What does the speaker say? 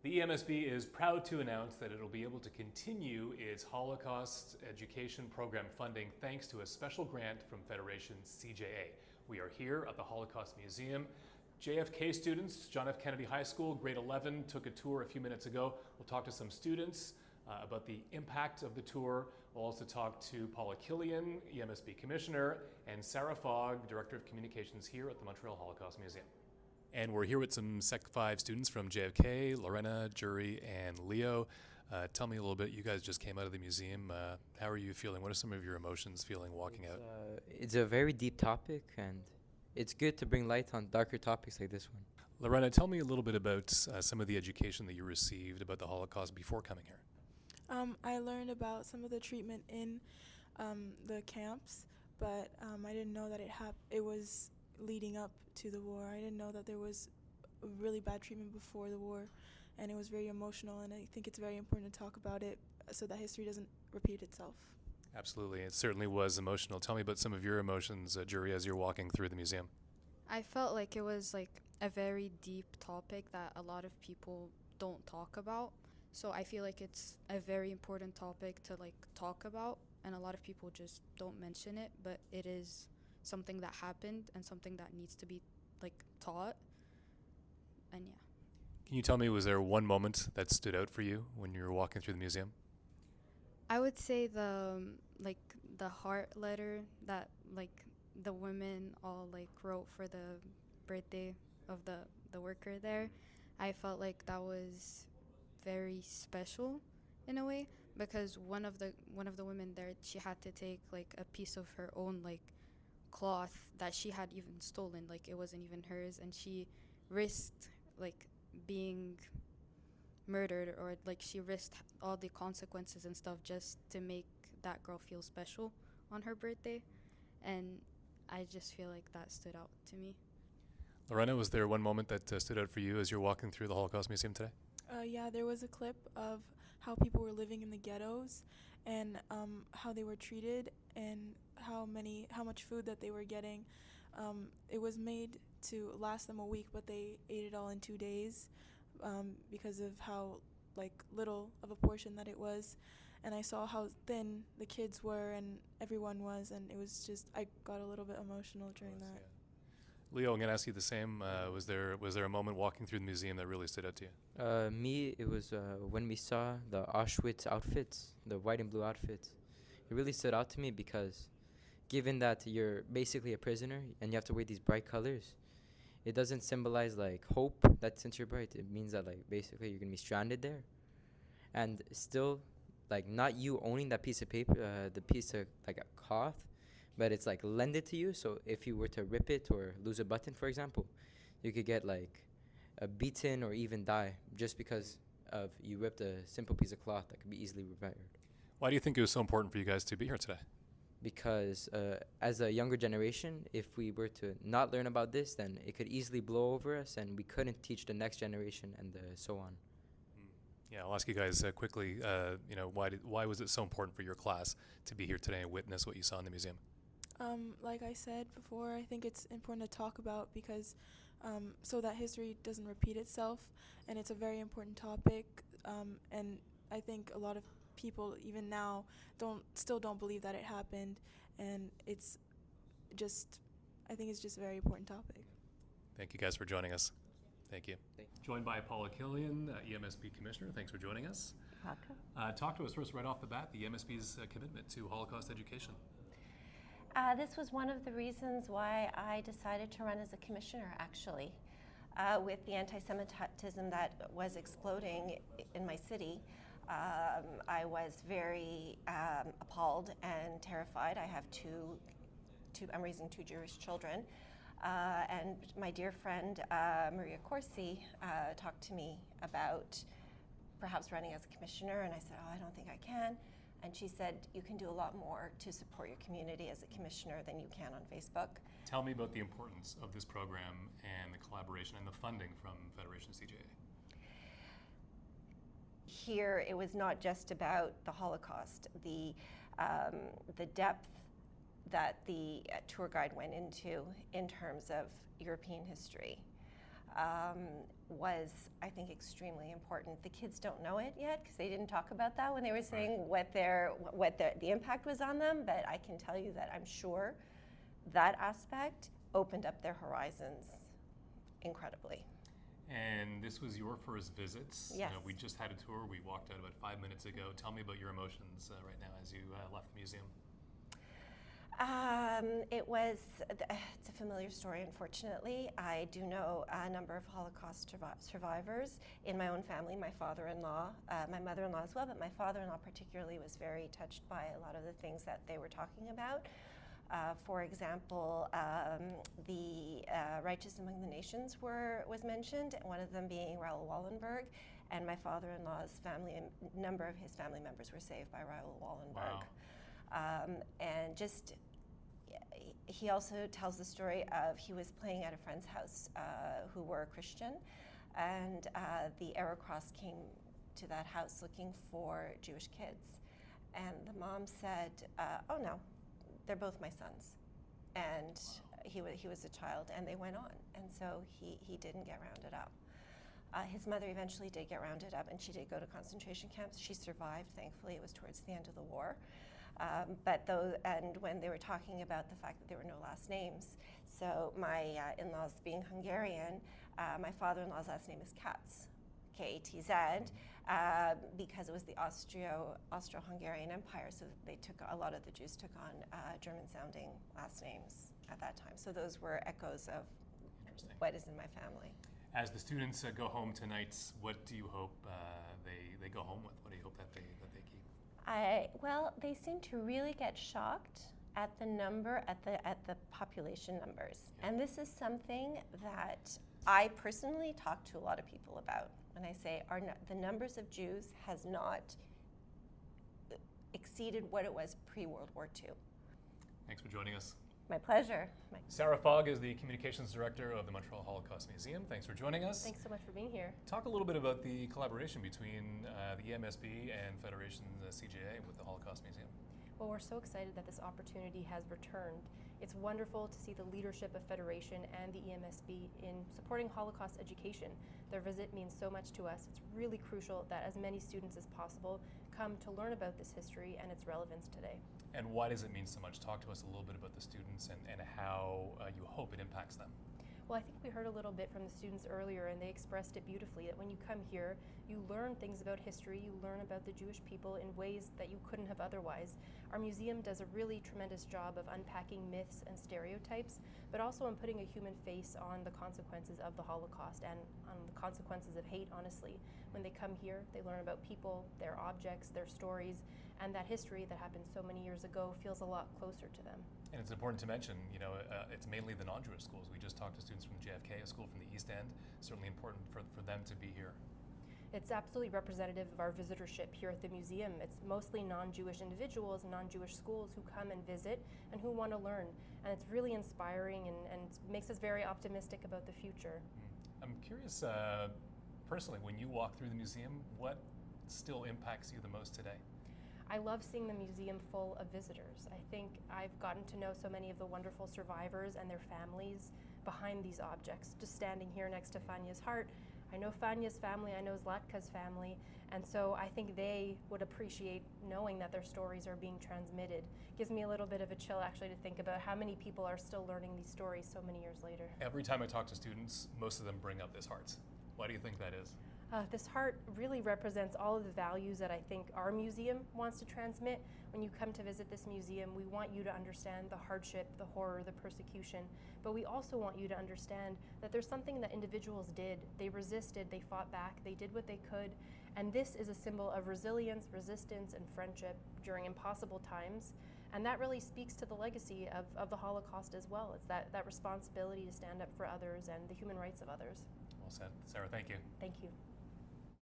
The EMSB is proud to announce that it will be able to continue its Holocaust education program funding thanks to a special grant from Federation CJA. We are here at the Holocaust Museum. JFK students, John F. Kennedy High School, grade 11, took a tour a few minutes ago. We'll talk to some students about the impact of the tour. We'll also talk to Paula, Killian, EMSB Commissioner, and Sarah Fogg, Director of Communications here at the Montreal Holocaust Museum. And we're here with some Sec 5 students from JFK, Lorena, Jury, and Leo. Tell me a little bit, you guys just came out of the museum. How are you feeling? What are some of your emotions feeling walking out? It's a very deep topic, and it's good to bring light on darker topics like this one. Lorena, tell me a little bit about some of the education that you received about the Holocaust before coming here. I learned about some of the treatment in the camps, but I didn't know that it was leading up to the war. I didn't know that there was really bad treatment before the war, and it was very emotional, and I think it's very important to talk about it so that history doesn't repeat itself. Absolutely. It certainly was emotional. Tell me about some of your emotions, Jury, as you're walking through the museum. I felt like it was like a very deep topic that a lot of people don't talk about. So I feel like it's a very important topic to talk about, and a lot of people just don't mention it, but it is something that happened and something that needs to be taught. And yeah. Can you tell me, was there one moment that stood out for you when you were walking through the museum? I would say the heart letter that the women all wrote for the birthday of the worker there. I felt like that was very special in a way, because one of the women there, she had to take a piece of her own cloth that she had even stolen, it wasn't even hers, and she risked being murdered, or she risked all the consequences and stuff just to make that girl feel special on her birthday. And I just feel like that stood out to me. Lorena, was there one moment that stood out for you as you're walking through the Holocaust Museum today? Yeah, there was a clip of how people were living in the ghettos and how they were treated and how much food that they were getting. It was made to last them a week, but they ate it all in 2 days because of how little of a portion that it was. And I saw how thin the kids were and everyone was, and it was just, I got a little bit emotional during that. Yeah. Leo, I'm going to ask you the same. Was there a moment walking through the museum that really stood out to you? Me, it was when we saw the Auschwitz outfits, the white and blue outfits. It really stood out to me because given that you're basically a prisoner and you have to wear these bright colors, it doesn't symbolize hope that since you're bright. It means that basically you're going to be stranded there. And still, not you owning that piece of paper, the piece of a cloth, but it's lended to you. So if you were to rip it or lose a button, for example, you could get a beaten or even die just because of you ripped a simple piece of cloth that could be easily repaired. Why do you think it was so important for you guys to be here today? Because as a younger generation, if we were to not learn about this, then it could easily blow over us and we couldn't teach the next generation and so on. Yeah, I'll ask you guys quickly, why was it so important for your class to be here today and witness what you saw in the museum? Like I said before, I think it's important to talk about because so that history doesn't repeat itself, and it's a very important topic, and I think a lot of people even now still don't believe that it happened, and I think it's just a very important topic. Thank you guys for joining us. Thank you. Joined by Paula, Killian, EMSB Commissioner. Thanks for joining us. Welcome. Talk to us first right off the bat, the EMSB's commitment to Holocaust education. This was one of the reasons why I decided to run as a commissioner, actually. With the anti-Semitism that was exploding in my city, I was very appalled and terrified. I have I'm raising 2 Jewish children. And my dear friend, Maria Corsi, talked to me about perhaps running as a commissioner, and I said, I don't think I can. And she said, you can do a lot more to support your community as a commissioner than you can on Facebook. Tell me about the importance of this program and the collaboration and the funding from Federation CJA. Here, it was not just about the Holocaust. The depth that the tour guide went into in terms of European history was, I think, extremely important. The kids don't know it yet because they didn't talk about that when they were saying what the impact was on them, but I can tell you that I'm sure that aspect opened up their horizons incredibly. And this was your first visit. Yes. We just had a tour. We walked out about 5 minutes ago. Tell me about your emotions right now as you left the museum. It's a familiar story, unfortunately. I do know a number of Holocaust survivors in my own family, my father-in-law, my mother-in-law as well, but my father-in-law particularly was very touched by a lot of the things that they were talking about. For example, the Righteous Among the Nations was mentioned, one of them being Raoul Wallenberg, and my father-in-law's family, a number of his family members were saved by Raoul Wallenberg. Wow. And just, he also tells the story of he was playing at a friend's house who were Christian, and the Arrow Cross came to that house looking for Jewish kids. And the mom said, oh no, they're both my sons. And he was a child, and they went on. And so he didn't get rounded up. His mother eventually did get rounded up, and she did go to concentration camps. She survived, thankfully. It was towards the end of the war. And when they were talking about the fact that there were no last names, so my in-laws being Hungarian, my father-in-law's last name is Katz, K-A-T-Z, because it was the Austro-Hungarian Empire, so a lot of the Jews took on German-sounding last names at that time. So those were echoes of what is in my family. As the students go home tonight, what do you hope they go home with? What do you hope that they keep? Well, they seem to really get shocked at the population numbers, and this is something that I personally talk to a lot of people about. When I say the numbers of Jews has not exceeded what it was pre-World War II. Thanks for joining us. My pleasure. Sarah Fogg is the Communications Director of the Montreal Holocaust Museum. Thanks for joining us. Thanks so much for being here. Talk a little bit about the collaboration between the EMSB and Federation CJA with the Holocaust Museum. Well, we're so excited that this opportunity has returned. It's wonderful to see the leadership of Federation and the EMSB in supporting Holocaust education. Their visit means so much to us. It's really crucial that as many students as possible come to learn about this history and its relevance today. And why does it mean so much? Talk to us a little bit about the students and how you hope it impacts them. Well, I think we heard a little bit from the students earlier, and they expressed it beautifully, that when you come here, you learn things about history, you learn about the Jewish people in ways that you couldn't have otherwise. Our museum does a really tremendous job of unpacking myths and stereotypes, but also in putting a human face on the consequences of the Holocaust and on the consequences of hate, honestly. When they come here, they learn about people, their objects, their stories, and that history that happened so many years ago feels a lot closer to them. And it's important to mention, it's mainly the non-Jewish schools. We just talked to students from JFK, a school from the East End. Certainly important for them to be here. It's absolutely representative of our visitorship here at the museum. It's mostly non-Jewish individuals and non-Jewish schools who come and visit and who want to learn. And it's really inspiring and makes us very optimistic about the future. I'm curious, personally, when you walk through the museum, what still impacts you the most today? I love seeing the museum full of visitors. I think I've gotten to know so many of the wonderful survivors and their families behind these objects. Just standing here next to Fanya's heart, I know Fanya's family, I know Zlatka's family, and so I think they would appreciate knowing that their stories are being transmitted. Gives me a little bit of a chill actually to think about how many people are still learning these stories so many years later. Every time I talk to students, most of them bring up this heart. Why do you think that is? This heart really represents all of the values that I think our museum wants to transmit. When you come to visit this museum, we want you to understand the hardship, the horror, the persecution, but we also want you to understand that there's something that individuals did. They resisted, they fought back, they did what they could, and this is a symbol of resilience, resistance, and friendship during impossible times, and that really speaks to the legacy of the Holocaust as well. It's that responsibility to stand up for others and the human rights of others. Well said. Sarah, thank you. Thank you.